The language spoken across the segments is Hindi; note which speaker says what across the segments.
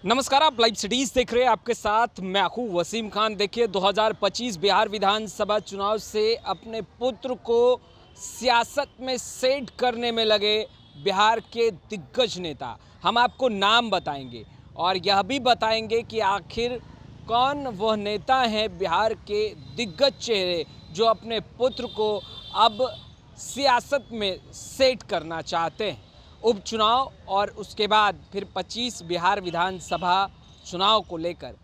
Speaker 1: नमस्कार, आप लाइव सिटीज देख रहे हैं। आपके साथ मैं हूं वसीम खान। देखिए, 2025 बिहार विधानसभा चुनाव से अपने पुत्र को सियासत में सेट करने में लगे बिहार के दिग्गज नेता। हम आपको नाम बताएंगे और यह भी बताएंगे कि आखिर कौन वह नेता हैं बिहार के दिग्गज चेहरे जो अपने पुत्र को अब सियासत में सेट करना चाहते हैं। उपचुनाव और उसके बाद फिर 25 बिहार विधानसभा चुनाव को लेकर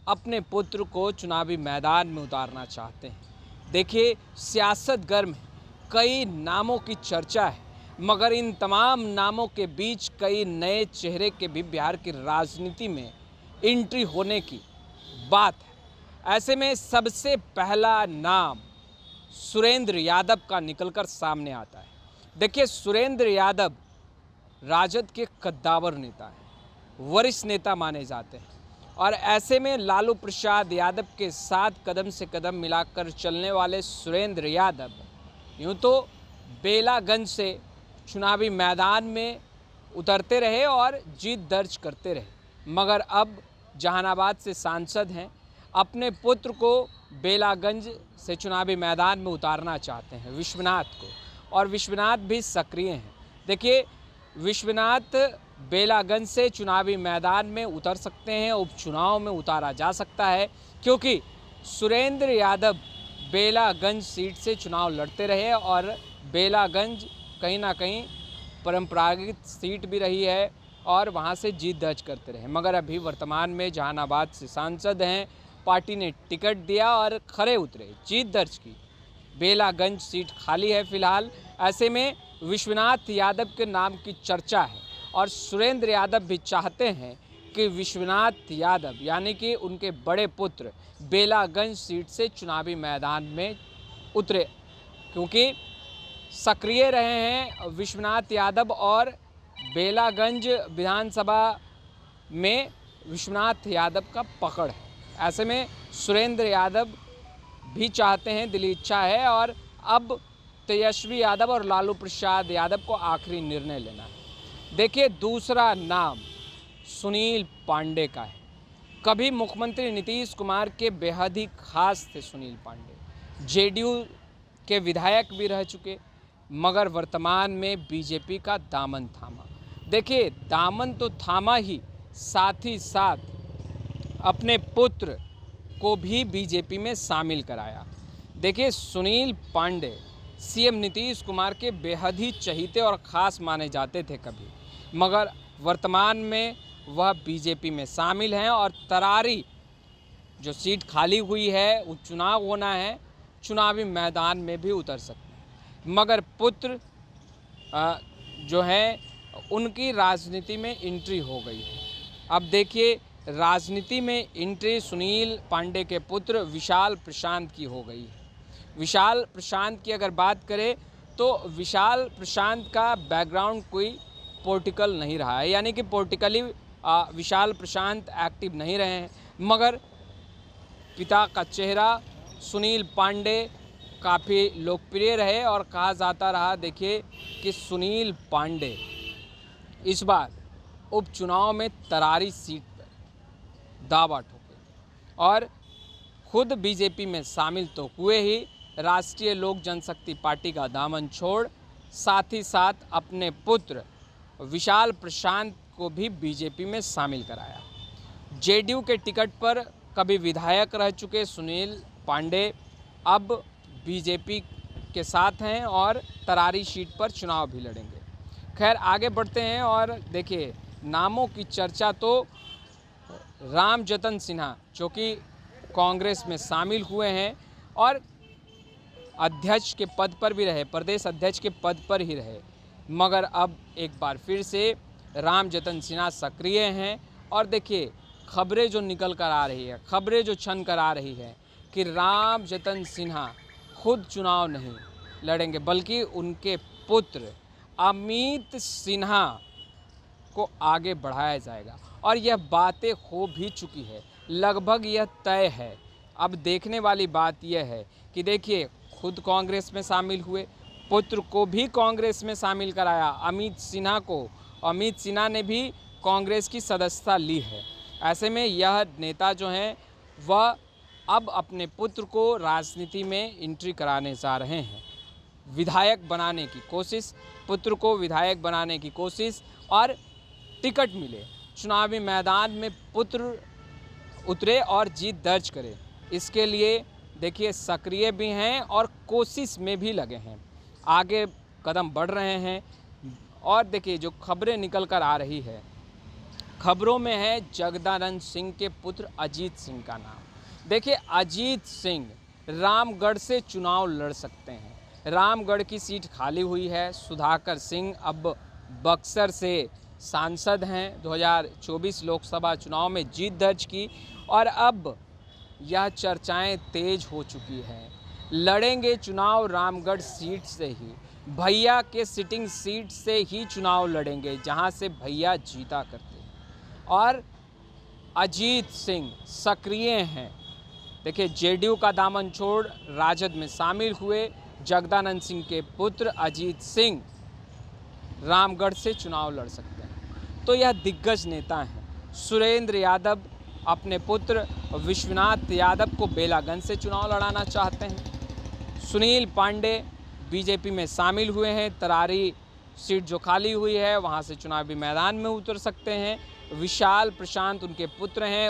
Speaker 1: अपने पुत्र को चुनावी मैदान में उतारना चाहते हैं। देखिए, सियासत गर्म है, कई नामों की चर्चा है, मगर इन तमाम नामों के बीच कई नए चेहरे के भी बिहार की राजनीति में एंट्री होने की बात है। ऐसे में सबसे पहला नाम सुरेंद्र यादव का निकलकर सामने आता है। देखिए, सुरेंद्र यादव राजद के कद्दावर नेता हैं, वरिष्ठ नेता माने जाते हैं और ऐसे में लालू प्रसाद यादव के साथ कदम से कदम मिलाकर चलने वाले सुरेंद्र यादव यूँ तो बेलागंज से चुनावी मैदान में उतरते रहे और जीत दर्ज करते रहे, मगर अब जहानाबाद से सांसद हैं, अपने पुत्र को बेलागंज से चुनावी मैदान में उतारना चाहते हैं, विश्वनाथ को, और विश्वनाथ भी सक्रिय हैं। देखिए, विश्वनाथ बेलागंज से चुनावी मैदान में उतर सकते हैं, उपचुनाव में उतारा जा सकता है, क्योंकि सुरेंद्र यादव बेलागंज सीट से चुनाव लड़ते रहे और बेलागंज कहीं ना कहीं परंपरागत सीट भी रही है और वहां से जीत दर्ज करते रहे, मगर अभी वर्तमान में जहानाबाद से सांसद हैं, पार्टी ने टिकट दिया और खरे उतरे, जीत दर्ज की। बेलागंज सीट खाली है फिलहाल। ऐसे में विश्वनाथ यादव के नाम की चर्चा है और सुरेंद्र यादव भी चाहते हैं कि विश्वनाथ यादव यानी कि उनके बड़े पुत्र बेलागंज सीट से चुनावी मैदान में उतरे, क्योंकि सक्रिय रहे हैं विश्वनाथ यादव और बेलागंज विधानसभा में विश्वनाथ यादव का पकड़ है। ऐसे में सुरेंद्र यादव भी चाहते हैं, दिली इच्छा है, और अब तेजस्वी यादव और लालू प्रसाद यादव को आखिरी निर्णय लेना है। देखिए, दूसरा नाम सुनील पांडे का है। कभी मुख्यमंत्री नीतीश कुमार के बेहद ही खास थे सुनील पांडे, जेडीयू के विधायक भी रह चुके, मगर वर्तमान में बीजेपी का दामन थामा। देखिए, दामन तो थामा ही, साथ ही साथ अपने पुत्र को भी बीजेपी में शामिल कराया। देखिए, सुनील पांडे सीएम नीतीश कुमार के बेहद ही चहीते और ख़ास माने जाते थे कभी, मगर वर्तमान में वह बीजेपी में शामिल हैं और तरारी जो सीट खाली हुई है, वो चुनाव होना है, चुनावी मैदान में भी उतर सकते हैं, मगर पुत्र जो हैं उनकी राजनीति में एंट्री हो गई है। अब देखिए, राजनीति में एंट्री सुनील पांडे के पुत्र विशाल प्रशांत की हो गई है। विशाल प्रशांत की अगर बात करें तो विशाल प्रशांत का बैकग्राउंड कोई पॉलिटिकल नहीं रहा है, यानी कि पॉलिटिकली विशाल प्रशांत एक्टिव नहीं रहे हैं, मगर पिता का चेहरा सुनील पांडे काफ़ी लोकप्रिय रहे और कहा जाता रहा। देखिए कि सुनील पांडे इस बार उपचुनाव में तरारी सीट पर दावा ठोके और खुद बीजेपी में शामिल तो हुए ही, राष्ट्रीय लोक जनशक्ति पार्टी का दामन छोड़ साथ ही साथ अपने पुत्र विशाल प्रशांत को भी बीजेपी में शामिल कराया। जेडीयू के टिकट पर कभी विधायक रह चुके सुनील पांडे अब बीजेपी के साथ हैं और तरारी सीट पर चुनाव भी लड़ेंगे। खैर, आगे बढ़ते हैं और देखिए, नामों की चर्चा तो रामजतन सिन्हा जो कि कांग्रेस में शामिल हुए हैं और अध्यक्ष के पद पर भी रहे, प्रदेश अध्यक्ष के पद पर ही रहे, मगर अब एक बार फिर से रामजतन सिन्हा सक्रिय हैं। और देखिए, खबरें जो निकल कर आ रही है, खबरें जो छन कर आ रही है कि रामजतन सिन्हा खुद चुनाव नहीं लड़ेंगे, बल्कि उनके पुत्र अमित सिन्हा को आगे बढ़ाया जाएगा और यह बातें हो भी चुकी है, लगभग यह तय है। अब देखने वाली बात यह है कि देखिए, खुद कांग्रेस में शामिल हुए, पुत्र को भी कांग्रेस में शामिल कराया, अमित सिन्हा को, अमित सिन्हा ने भी कांग्रेस की सदस्यता ली है। ऐसे में यह नेता जो हैं वह अब अपने पुत्र को राजनीति में एंट्री कराने जा रहे हैं। विधायक बनाने की कोशिश, पुत्र को विधायक बनाने की कोशिश और टिकट मिले, चुनावी मैदान में पुत्र उतरे और जीत दर्ज करे, इसके लिए देखिए सक्रिय भी हैं और कोशिश में भी लगे हैं, आगे कदम बढ़ रहे हैं। और देखिए जो खबरें निकल कर आ रही है, खबरों में है जगदानंद सिंह के पुत्र अजीत सिंह का नाम। देखिए अजीत सिंह रामगढ़ से चुनाव लड़ सकते हैं। रामगढ़ की सीट खाली हुई है। सुधाकर सिंह अब बक्सर से सांसद हैं, 2024 लोकसभा चुनाव में जीत दर्ज की और अब यह चर्चाएं तेज हो चुकी हैं। लड़ेंगे चुनाव रामगढ़ सीट से ही, भैया के सिटिंग सीट से ही चुनाव लड़ेंगे जहां से भैया जीता करते। और अजीत सिंह सक्रिय हैं। देखिए जेडीयू का दामन छोड़ राजद में शामिल हुए जगदानंद सिंह के पुत्र अजीत सिंह रामगढ़ से चुनाव लड़ सकते हैं। तो यह दिग्गज नेता हैं। सुरेंद्र यादव अपने पुत्र विश्वनाथ यादव को बेलागंज से चुनाव लड़ाना चाहते हैं। सुनील पांडे बीजेपी में शामिल हुए हैं। तरारी सीट जो खाली हुई है वहां से चुनावी मैदान में उतर सकते हैं। विशाल प्रशांत उनके पुत्र हैं,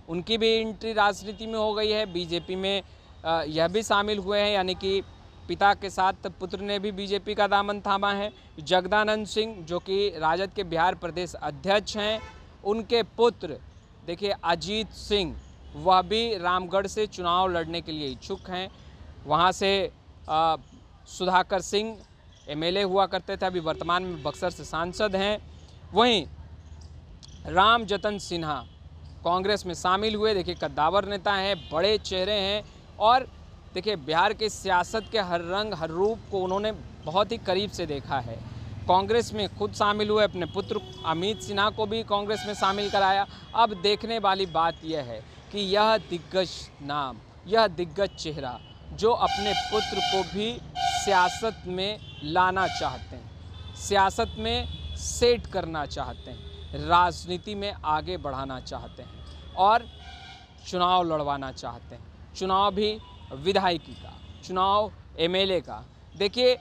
Speaker 1: उनकी भी एंट्री राजनीति में हो गई है। बीजेपी में यह भी शामिल हुए हैं, यानी कि पिता के साथ पुत्र ने भी बीजेपी का दामन थामा है। जगदानंद सिंह जो कि राजद के बिहार प्रदेश अध्यक्ष हैं, उनके पुत्र देखिए अजीत सिंह, वह भी रामगढ़ से चुनाव लड़ने के लिए इच्छुक हैं। वहाँ से सुधाकर सिंह एमएलए हुआ करते थे, अभी वर्तमान में बक्सर से सांसद हैं। वहीं राम जतन सिन्हा कांग्रेस में शामिल हुए। देखिए कद्दावर नेता हैं, बड़े चेहरे हैं और देखिए बिहार के सियासत के हर रंग हर रूप को उन्होंने बहुत ही करीब से देखा है। कांग्रेस में खुद शामिल हुए, अपने पुत्र अमित सिन्हा को भी कांग्रेस में शामिल कराया। अब देखने वाली बात यह है कि यह दिग्गज नाम, यह दिग्गज चेहरा जो अपने पुत्र को भी सियासत में लाना चाहते हैं, सियासत में सेट करना चाहते हैं, राजनीति में आगे बढ़ाना चाहते हैं और चुनाव लड़वाना चाहते हैं। चुनाव भी विधायकी का, चुनाव एमएलए का। देखिए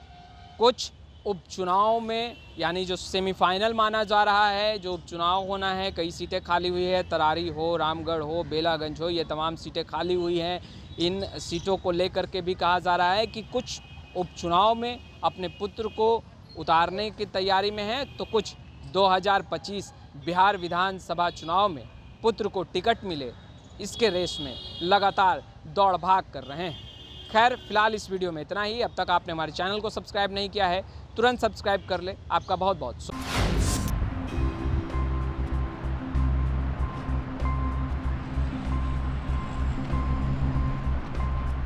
Speaker 1: कुछ उपचुनाव में, यानी जो सेमीफाइनल माना जा रहा है, जो उपचुनाव होना है, कई सीटें खाली हुई है, तरारी हो, रामगढ़ हो, बेलागंज हो, ये तमाम सीटें खाली हुई हैं। इन सीटों को लेकर के भी कहा जा रहा है कि कुछ उपचुनाव में अपने पुत्र को उतारने की तैयारी में है, तो कुछ 2025 बिहार विधानसभा चुनाव में पुत्र को टिकट मिले, इसके रेस में लगातार दौड़ भाग कर रहे हैं। खैर फिलहाल इस वीडियो में इतना ही। अब तक आपने हमारे चैनल को सब्सक्राइब नहीं किया है, तुरंत सब्सक्राइब कर ले। आपका बहुत बहुत शुक्रिया।